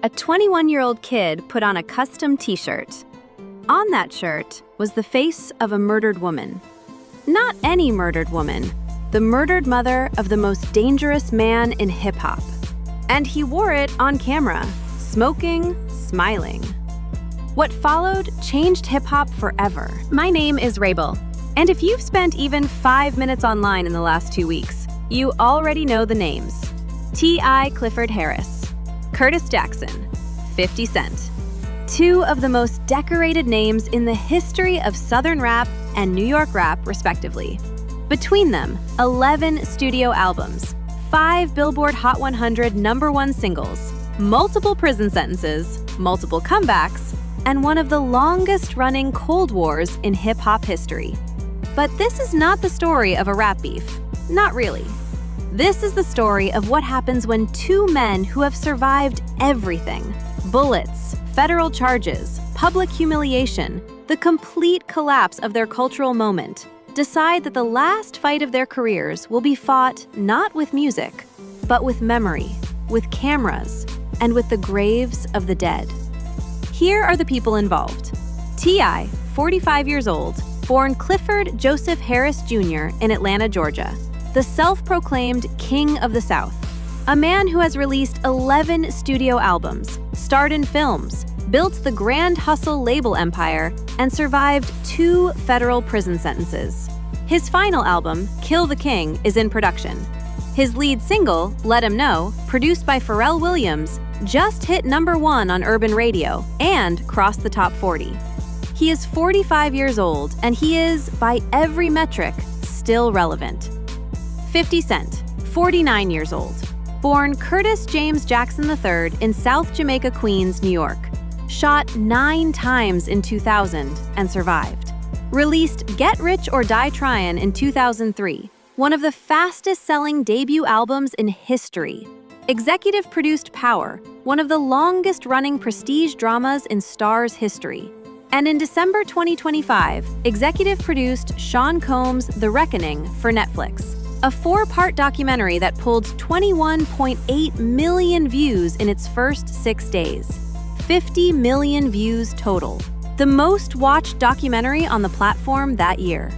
A 21-year-old kid put on a custom t-shirt. On that shirt was the face of a murdered woman. Not any murdered woman, the murdered mother of the most dangerous man in hip-hop. And he wore it on camera, smoking, smiling. What followed changed hip-hop forever. My name is Rabel, and if you've spent even 5 minutes online in the last 2 weeks, you already know the names. T.I. Clifford Harris, Curtis Jackson, 50 Cent. Two of the most decorated names in the history of Southern rap and New York rap, respectively. Between them, 11 studio albums, 5 Billboard Hot 100 #1 singles, multiple prison sentences, multiple comebacks, and one of the longest-running Cold Wars in hip-hop history. But this is not the story of a rap beef. Not really. This is the story of what happens when two men who have survived everything, bullets, federal charges, public humiliation, the complete collapse of their cultural moment, decide that the last fight of their careers will be fought not with music, but with memory, with cameras, and with the graves of the dead. Here are the people involved. T.I., 45 years old, born Clifford Joseph Harris Jr. in Atlanta, Georgia, the self-proclaimed King of the South. A man who has released 11 studio albums, starred in films, built the Grand Hustle label empire, and survived 2 federal prison sentences. His final album, Kill the King, is in production. His lead single, Let 'Em Know, produced by Pharrell Williams, just hit #1 on urban radio and crossed the top 40. He is 45 years old, and he is, by every metric, still relevant. 50 Cent, 49 years old, born Curtis James Jackson III in South Jamaica, Queens, New York. Shot 9 times in 2000 and survived. Released Get Rich or Die Tryin' in 2003, one of the fastest-selling debut albums in history. Executive produced Power, one of the longest-running prestige dramas in Starz history. And in December 2025, executive produced Sean Combs' The Reckoning for Netflix, a 4-part documentary that pulled 21.8 million views in its first 6 days. 50 million views total, the most watched documentary on the platform that year.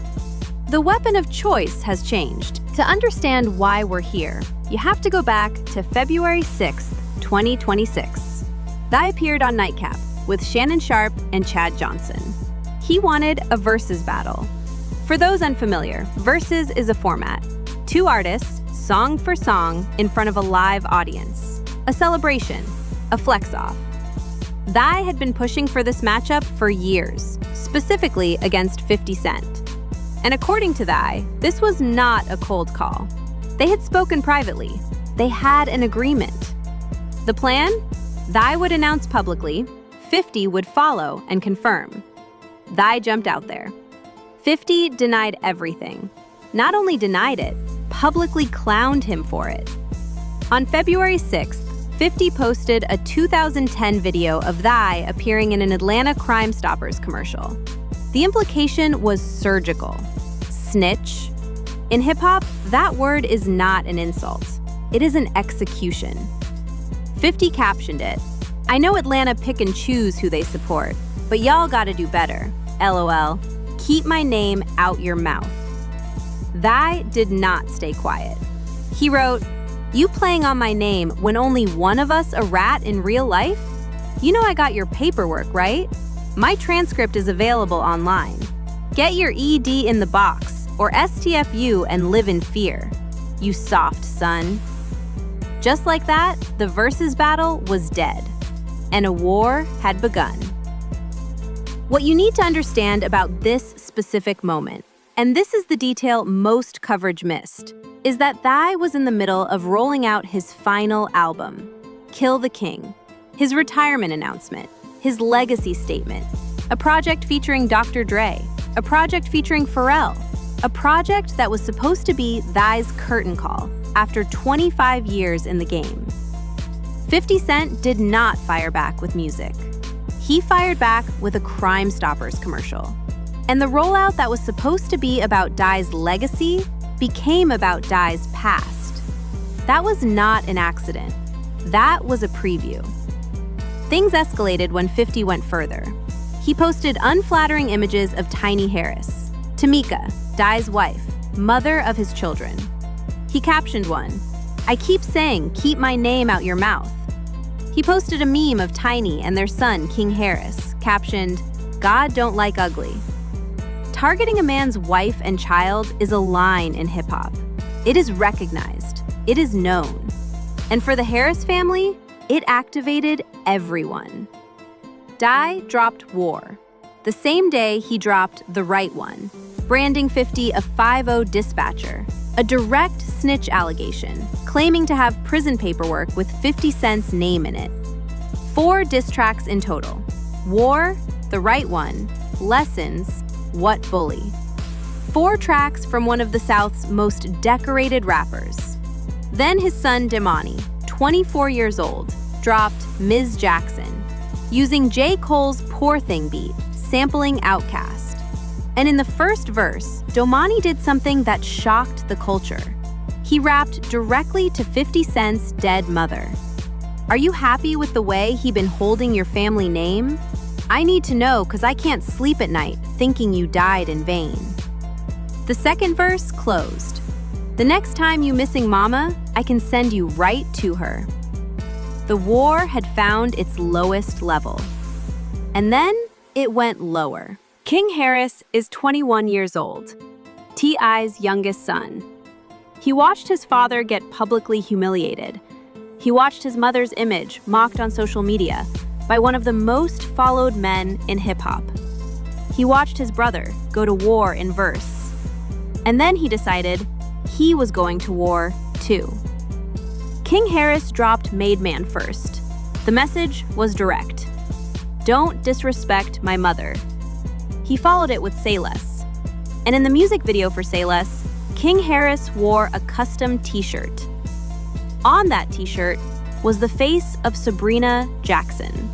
The weapon of choice has changed. To understand why we're here, you have to go back to February 6th, 2026. That appeared on Nightcap with Shannon Sharpe and Chad Johnson. He wanted a Verzuz battle. For those unfamiliar, Verzuz is a format. 2 artists, song for song, in front of a live audience. A celebration, a flex-off. Thai had been pushing for this matchup for years, specifically against 50 Cent. And according to Thai, this was not a cold call. They had spoken privately. They had an agreement. The plan? Thai would announce publicly, 50 would follow and confirm. Thai jumped out there. 50 denied everything. Not only denied it, publicly clowned him for it. On February 6th, 50 posted a 2010 video of Thai appearing in an Atlanta Crime Stoppers commercial. The implication was surgical. Snitch. In hip-hop, that word is not an insult. It is an execution. 50 captioned it, "I know Atlanta pick and choose who they support, but y'all gotta do better. LOL. Keep my name out your mouth." Thai did not stay quiet. He wrote, "You playing on my name when only one of us a rat in real life? You know I got your paperwork, right? My transcript is available online. Get your ED in the box, or STFU and live in fear. You soft son." Just like that, the Verzuz battle was dead, and a war had begun. What you need to understand about this specific moment, and this is the detail most coverage missed, is that Thai was in the middle of rolling out his final album, Kill the King, his retirement announcement, his legacy statement, a project featuring Dr. Dre, a project featuring Pharrell, a project that was supposed to be Thai's curtain call after 25 years in the game. 50 Cent did not fire back with music. He fired back with a Crime Stoppers commercial. And the rollout that was supposed to be about Thai's legacy became about Thai's past. That was not an accident. That was a preview. Things escalated when 50 went further. He posted unflattering images of Tiny Harris, Tamika, Di's wife, mother of his children. He captioned one, "I keep saying, keep my name out your mouth." He posted a meme of Tiny and their son, King Harris, captioned, "God don't like ugly." Targeting a man's wife and child is a line in hip-hop. It is recognized. It is known. And for the Harris family, it activated everyone. Di dropped War. The same day he dropped The Right One, branding 50 a 5-0 dispatcher, a direct snitch allegation, claiming to have prison paperwork with 50 Cent's name in it. 4 diss tracks in total: War, The Right One, Lessons, What Bully. 4 tracks from one of the South's most decorated rappers. Then his son Damani, 24 years old, dropped Ms. Jackson, using J. Cole's Poor Thing beat, sampling Outkast. And in the first verse, Domani did something that shocked the culture. He rapped directly to 50 Cent's dead mother. "Are you happy with the way he been holding your family name? I need to know 'cause I can't sleep at night thinking you died in vain." The second verse closed. "The next time you missing mama, I can send you right to her." The war had found its lowest level. And then it went lower. King Harris is 21 years old, T.I.'s youngest son. He watched his father get publicly humiliated. He watched his mother's image mocked on social media by one of the most followed men in hip-hop. He watched his brother go to war in verse. And then he decided he was going to war too. King Harris dropped Made Man first. The message was direct. "Don't disrespect my mother." He followed it with Say Less. And in the music video for Say Less, King Harris wore a custom t-shirt. On that t-shirt was the face of Sabrina Jackson.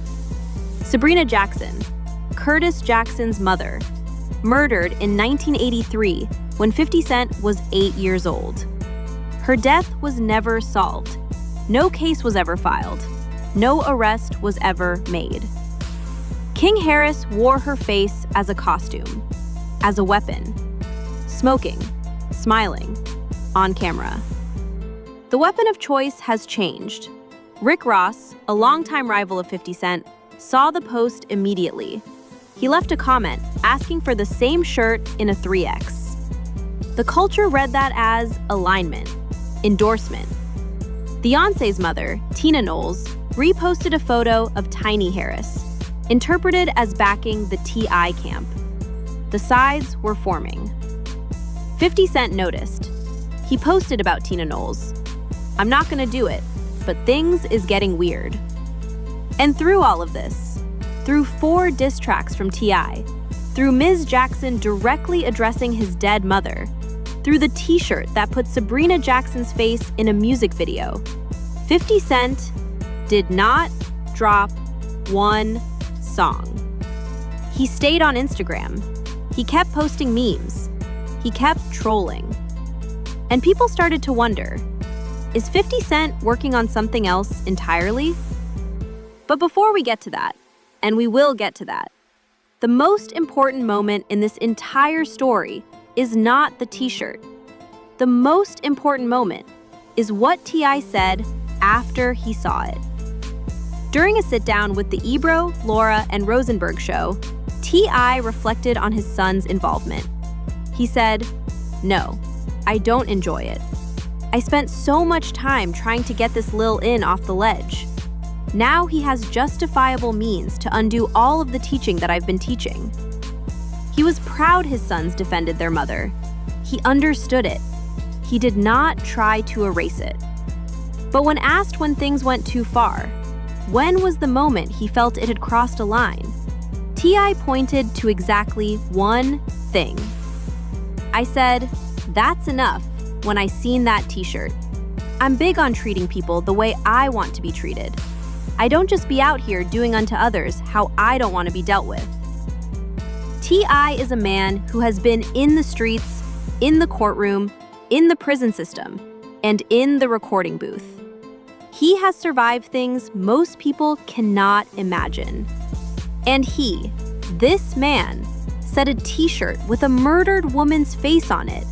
Sabrina Jackson, Curtis Jackson's mother, murdered in 1983 when 50 Cent was 8 years old. Her death was never solved. No case was ever filed. No arrest was ever made. King Harris wore her face as a costume, as a weapon, smoking, smiling, on camera. The weapon of choice has changed. Rick Ross, a longtime rival of 50 Cent, saw the post immediately. He left a comment asking for the same shirt in a 3X. The culture read that as alignment, endorsement. Beyonce's mother, Tina Knowles, reposted a photo of Tiny Harris, interpreted as backing the T.I. camp. The sides were forming. 50 Cent noticed. He posted about Tina Knowles. "I'm not gonna do it, but things is getting weird." And through all of this, through 4 diss tracks from T.I., through Ms. Jackson directly addressing his dead mother, through the t-shirt that put Sabrina Jackson's face in a music video, 50 Cent did not drop one song. He stayed on Instagram. He kept posting memes. He kept trolling. And people started to wonder, is 50 Cent working on something else entirely? But before we get to that, and we will get to that, the most important moment in this entire story is not the t-shirt. The most important moment is what T.I. said after he saw it. During a sit-down with the Ebro, Laura, and Rosenberg show, T.I. reflected on his son's involvement. He said, "No, I don't enjoy it. I spent so much time trying to get this Lil in off the ledge. Now he has justifiable means to undo all of the teaching that I've been teaching." He was proud his sons defended their mother. He understood it. He did not try to erase it. But when asked when things went too far, when was the moment he felt it had crossed a line, T.I. pointed to exactly one thing. "I said, that's enough when I seen that t-shirt. I'm big on treating people the way I want to be treated. I don't just be out here doing unto others how I don't want to be dealt with." T.I. is a man who has been in the streets, in the courtroom, in the prison system, and in the recording booth. He has survived things most people cannot imagine. And this man, said a t-shirt with a murdered woman's face on it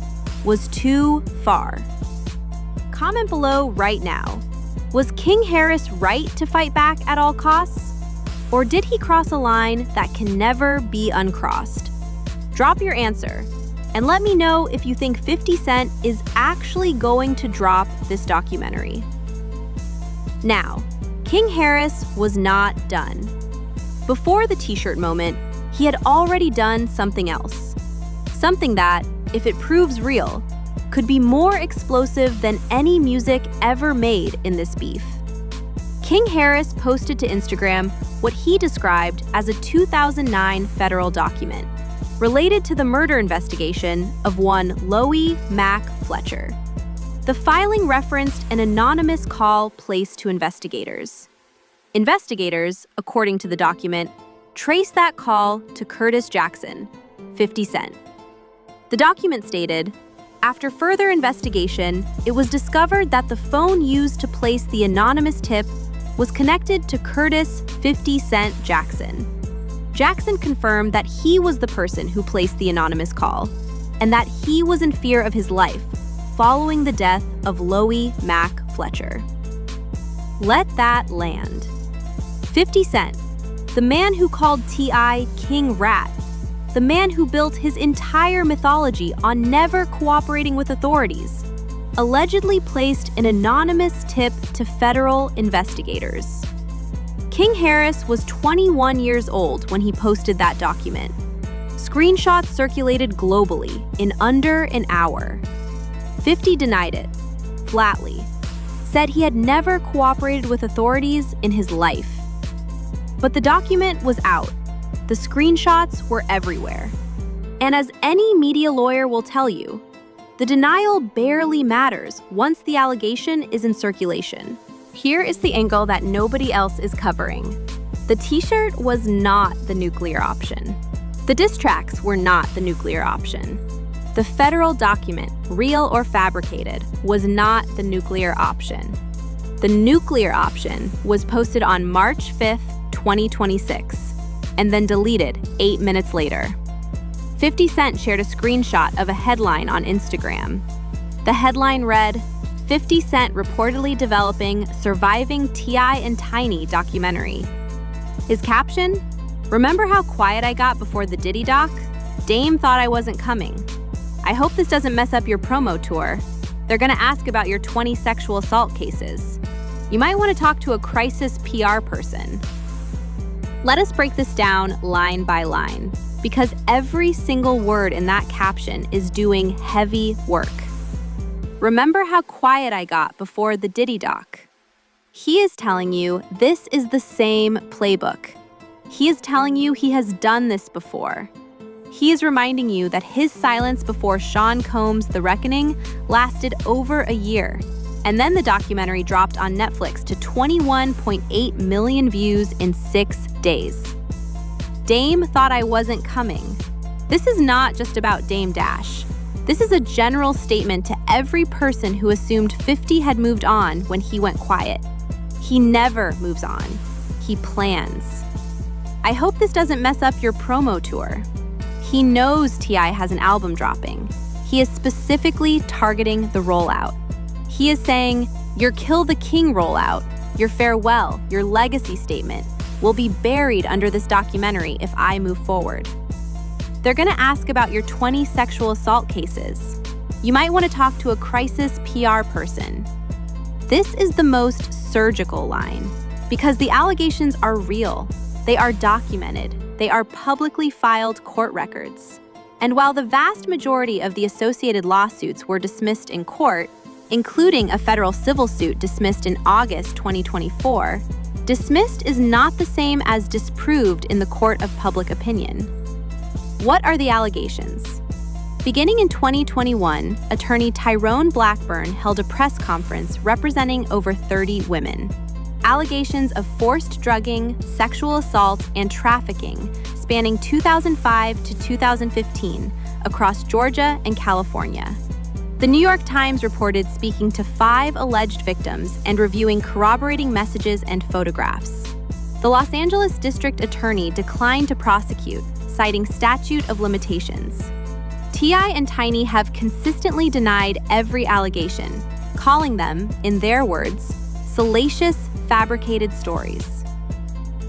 was too far. Comment below right now. Was King Harris right to fight back at all costs? Or did he cross a line that can never be uncrossed? Drop your answer, and let me know if you think 50 Cent is actually going to drop this documentary. Now, King Harris was not done. Before the t-shirt moment, he had already done something else. Something that, if it proves real, could be more explosive than any music ever made in this beef. King Harris posted to Instagram what he described as a 2009 federal document related to the murder investigation of one Loie Mac Fletcher. The filing referenced an anonymous call placed to investigators. Investigators, according to the document, traced that call to Curtis Jackson, 50 Cent. The document stated, after further investigation, it was discovered that the phone used to place the anonymous tip was connected to Curtis 50 Cent Jackson. Jackson confirmed that he was the person who placed the anonymous call and that he was in fear of his life following the death of Loie Mac Fletcher. Let that land. 50 Cent, the man who called T.I. King Rat, the man who built his entire mythology on never cooperating with authorities, allegedly placed an anonymous tip to federal investigators. King Harris was 21 years old when he posted that document. Screenshots circulated globally in under an hour. 50 denied it, flatly, said he had never cooperated with authorities in his life. But the document was out. The screenshots were everywhere. And as any media lawyer will tell you, the denial barely matters once the allegation is in circulation. Here is the angle that nobody else is covering. The t-shirt was not the nuclear option. The diss tracks were not the nuclear option. The federal document, real or fabricated, was not the nuclear option. The nuclear option was posted on March 5th, 2026, and then deleted 8 minutes later. 50 Cent shared a screenshot of a headline on Instagram. The headline read, 50 Cent reportedly developing Surviving T.I. and Tiny documentary. His caption, remember how quiet I got before the Diddy doc? Dame thought I wasn't coming. I hope this doesn't mess up your promo tour. They're gonna ask about your 20 sexual assault cases. You might want to talk to a crisis PR person. Let us break this down line by line, because every single word in that caption is doing heavy work. Remember how quiet I got before the Diddy doc? He is telling you this is the same playbook. He is telling you he has done this before. He is reminding you that his silence before Sean Combs' The Reckoning lasted over a year, and then the documentary dropped on Netflix to 21.8 million views in 6 days. Dame thought I wasn't coming. This is not just about Dame Dash. This is a general statement to every person who assumed 50 had moved on when he went quiet. He never moves on. He plans. I hope this doesn't mess up your promo tour. He knows T.I. has an album dropping. He is specifically targeting the rollout. He is saying, your Kill the King rollout, your farewell, your legacy statement will be buried under this documentary if I move forward. They're gonna ask about your 20 sexual assault cases. You might want to talk to a crisis PR person. This is the most surgical line, because the allegations are real. They are documented. They are publicly filed court records. And while the vast majority of the associated lawsuits were dismissed in court, including a federal civil suit dismissed in August 2024, dismissed is not the same as disproved in the court of public opinion. What are the allegations? Beginning in 2021, attorney Tyrone Blackburn held a press conference representing over 30 women. Allegations of forced drugging, sexual assault, and trafficking spanning 2005 to 2015 across Georgia and California. The New York Times reported speaking to 5 alleged victims and reviewing corroborating messages and photographs. The Los Angeles District Attorney declined to prosecute, citing statute of limitations. T.I. and Tiny have consistently denied every allegation, calling them, in their words, salacious, fabricated stories.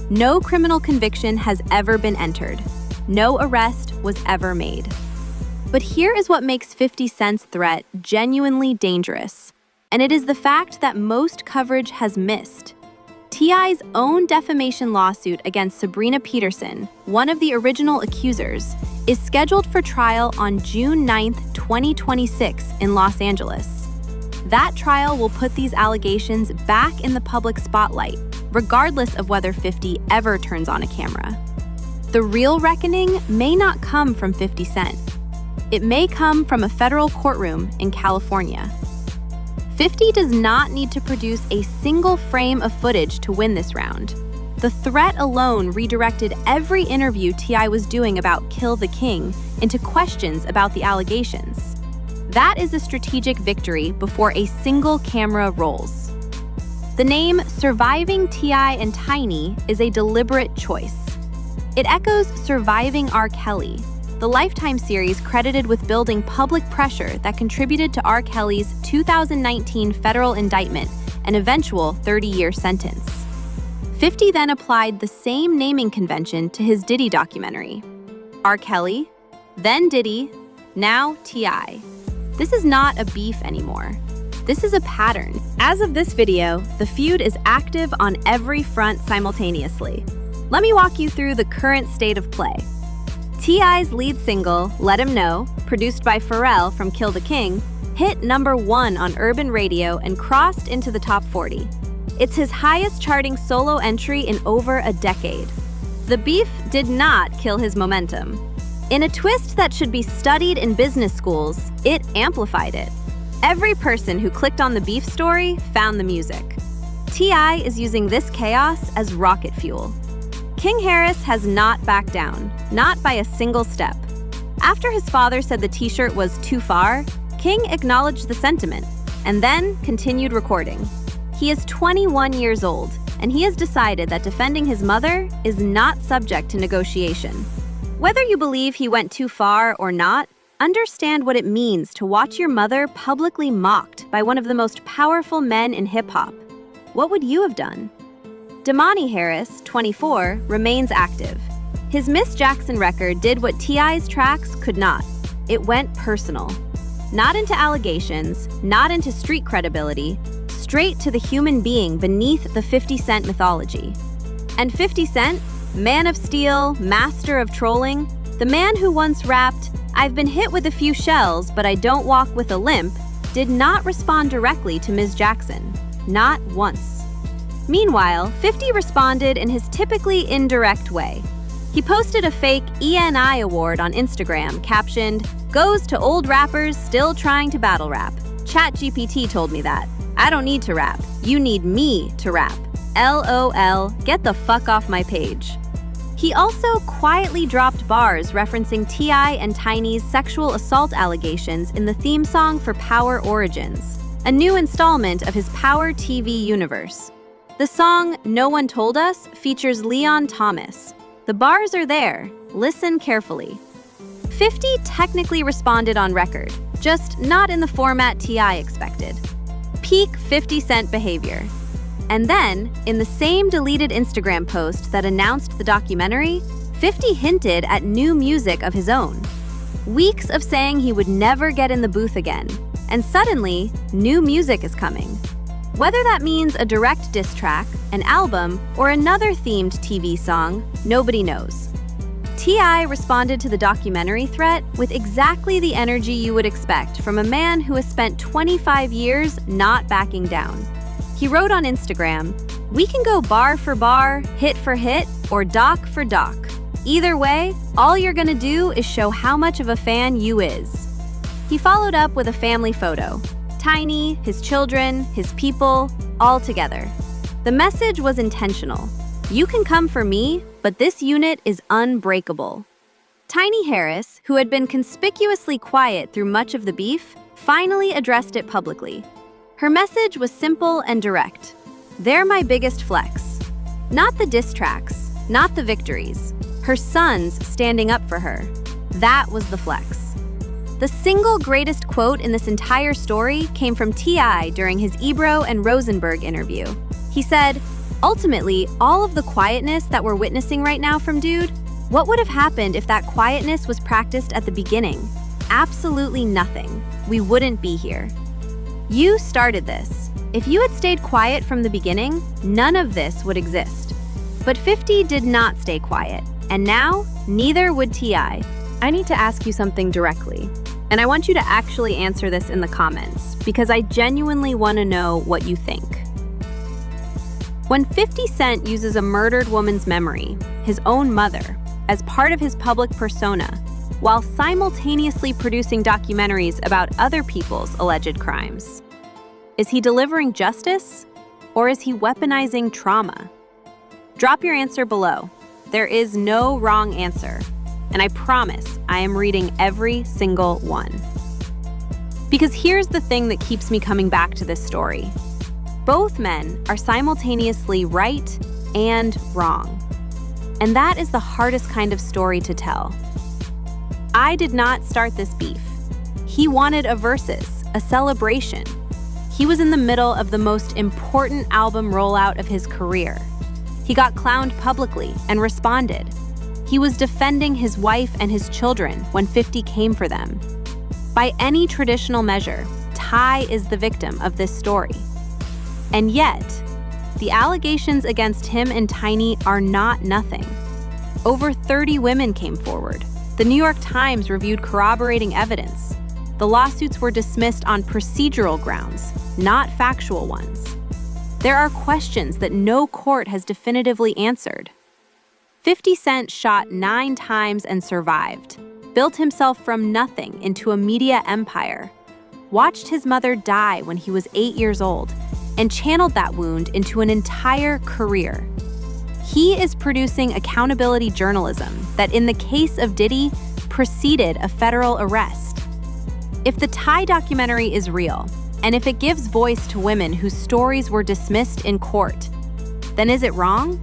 No criminal conviction has ever been entered. No arrest was ever made. But here is what makes 50 Cent's threat genuinely dangerous, and it is the fact that most coverage has missed. T.I.'s own defamation lawsuit against Sabrina Peterson, one of the original accusers, is scheduled for trial on June 9, 2026 in Los Angeles. That trial will put these allegations back in the public spotlight, regardless of whether 50 ever turns on a camera. The real reckoning may not come from 50 Cent. It may come from a federal courtroom in California. 50 does not need to produce a single frame of footage to win this round. The threat alone redirected every interview T.I. was doing about Kill the King into questions about the allegations. That is a strategic victory before a single camera rolls. The name Surviving T.I. and Tiny is a deliberate choice. It echoes Surviving R. Kelly, the Lifetime series credited with building public pressure that contributed to R. Kelly's 2019 federal indictment and eventual 30-year sentence. 50 then applied the same naming convention to his Diddy documentary. R. Kelly, then Diddy, now T.I. This is not a beef anymore. This is a pattern. As of this video, the feud is active on every front simultaneously. Let me walk you through the current state of play. T.I.'s lead single, Let Him Know, produced by Pharrell from Kill the King, hit #1 on urban radio and crossed into the top 40. It's his highest charting solo entry in over a decade. The beef did not kill his momentum. In a twist that should be studied in business schools, it amplified it. Every person who clicked on the beef story found the music. T.I. is using this chaos as rocket fuel. King Harris has not backed down, not by a single step. After his father said the t-shirt was too far, King acknowledged the sentiment and then continued recording. He is 21 years old, and he has decided that defending his mother is not subject to negotiation. Whether you believe he went too far or not, understand what it means to watch your mother publicly mocked by one of the most powerful men in hip-hop. What would you have done? Damani Harris, 24, remains active. His Miss Jackson record did what T.I.'s tracks could not. It went personal. Not into allegations, not into street credibility, straight to the human being beneath the 50 Cent mythology. And 50 Cent, man of steel, master of trolling, the man who once rapped, "I've been hit with a few shells, but I don't walk with a limp," did not respond directly to Ms. Jackson. Not once. Meanwhile, 50 responded in his typically indirect way. He posted a fake ENI award on Instagram captioned, "Goes to old rappers still trying to battle rap. ChatGPT told me that. I don't need to rap. You need me to rap. LOL, get the fuck off my page." He also quietly dropped bars referencing T.I. and Tiny's sexual assault allegations in the theme song for Power Origins, a new installment of his Power TV universe. The song No One Told Us features Leon Thomas. The bars are there. Listen carefully. 50 technically responded on record, just not in the format T.I. expected. Peak 50 Cent behavior. And then, in the same deleted Instagram post that announced the documentary, 50 hinted at new music of his own. Weeks of saying he would never get in the booth again, and suddenly, new music is coming. Whether that means a direct diss track, an album, or another themed TV song, nobody knows. T.I. responded to the documentary threat with exactly the energy you would expect from a man who has spent 25 years not backing down. He wrote on Instagram, "We can go bar for bar, hit for hit, or doc for doc. Either way, all you're gonna do is show how much of a fan you is." He followed up with a family photo. Tiny, his children, his people, all together. The message was intentional. You can come for me, but this unit is unbreakable. Tiny Harris, who had been conspicuously quiet through much of the beef, finally addressed it publicly. Her message was simple and direct. They're my biggest flex. Not the diss tracks, not the victories. Her sons standing up for her. That was the flex. The single greatest quote in this entire story came from T.I. during his Ebro and Rosenberg interview. He said, "Ultimately, all of the quietness that we're witnessing right now from Dude, what would have happened if that quietness was practiced at the beginning? Absolutely nothing. We wouldn't be here. You started this. If you had stayed quiet from the beginning, none of this would exist." But 50 did not stay quiet, and now, neither would T.I. I need to ask you something directly, and I want you to actually answer this in the comments, because I genuinely want to know what you think. When 50 Cent uses a murdered woman's memory, his own mother, as part of his public persona, while simultaneously producing documentaries about other people's alleged crimes, is he delivering justice, or is he weaponizing trauma? Drop your answer below. There is no wrong answer, and I promise I am reading every single one. Because here's the thing that keeps me coming back to this story. Both men are simultaneously right and wrong. And that is the hardest kind of story to tell. I did not start this beef. He wanted a Verzuz, a celebration. He was in the middle of the most important album rollout of his career. He got clowned publicly and responded. He was defending his wife and his children when 50 came for them. By any traditional measure, T.I. is the victim of this story. And yet, the allegations against him and Tiny are not nothing. Over 30 women came forward. The New York Times reviewed corroborating evidence. The lawsuits were dismissed on procedural grounds, not factual ones. There are questions that no court has definitively answered. 50 Cent shot 9 times and survived, built himself from nothing into a media empire, watched his mother die when he was 8 years old, and channeled that wound into an entire career. He is producing accountability journalism that, in the case of Diddy, preceded a federal arrest. If the T.I. documentary is real, and if it gives voice to women whose stories were dismissed in court, then is it wrong?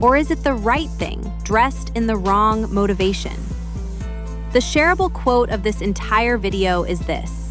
Or is it the right thing, dressed in the wrong motivation? The shareable quote of this entire video is this: